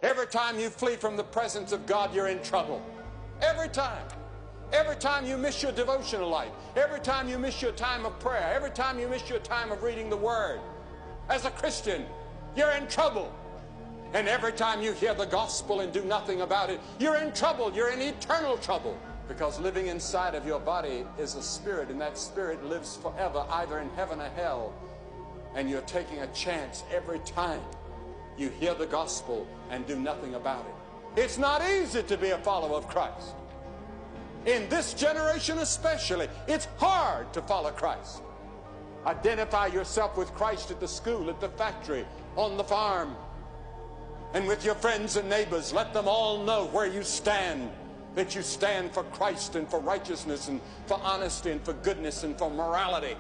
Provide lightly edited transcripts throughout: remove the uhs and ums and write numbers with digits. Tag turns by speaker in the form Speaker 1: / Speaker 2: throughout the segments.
Speaker 1: Every time you flee from the presence of God, you're in trouble. Every time. Every time you miss your devotional life, every time you miss your time of prayer, every time you miss your time of reading the Word, as a Christian, you're in trouble. And every time you hear the gospel and do nothing about it, you're in trouble. You're in eternal trouble. Because living inside of your body is a spirit, and that spirit lives forever, either in heaven or hell. And you're taking a chance every time you hear the gospel and do nothing about it. It's not easy to be a follower of Christ. In this generation especially, it's hard to follow Christ. Identify yourself with Christ at the school, at the factory, on the farm, and with your friends and neighbors. Let them all know where you stand, that you stand for Christ and for righteousness and for honesty and for goodness and for morality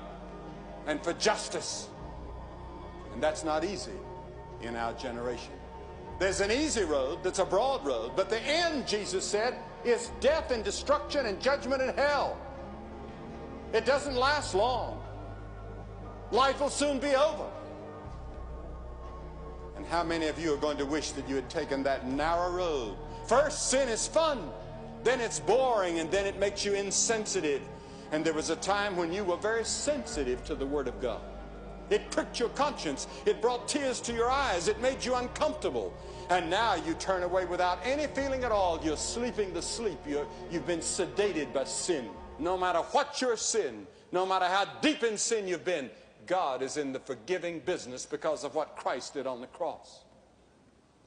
Speaker 1: and for justice. And that's not easy in our generation. There's an easy road that's a broad road, but the end, Jesus said, is death and destruction and judgment and hell. It doesn't last long. Life will soon be over. And how many of you are going to wish that you had taken that narrow road? First, sin is fun. Then it's boring, and then it makes you insensitive. And there was a time when you were very sensitive to the Word of God. It pricked your conscience. It brought tears to your eyes. It made you uncomfortable. And now you turn away without any feeling at all. You're sleeping the sleep. You've been sedated by sin. No matter what your sin, no matter how deep in sin you've been, God is in the forgiving business because of what Christ did on the cross.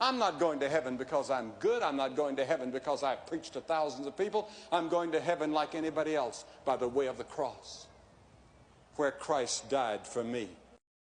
Speaker 1: I'm not going to heaven because I'm good. I'm not going to heaven because I preached to thousands of people. I'm going to heaven like anybody else by the way of the cross, where Christ died for me.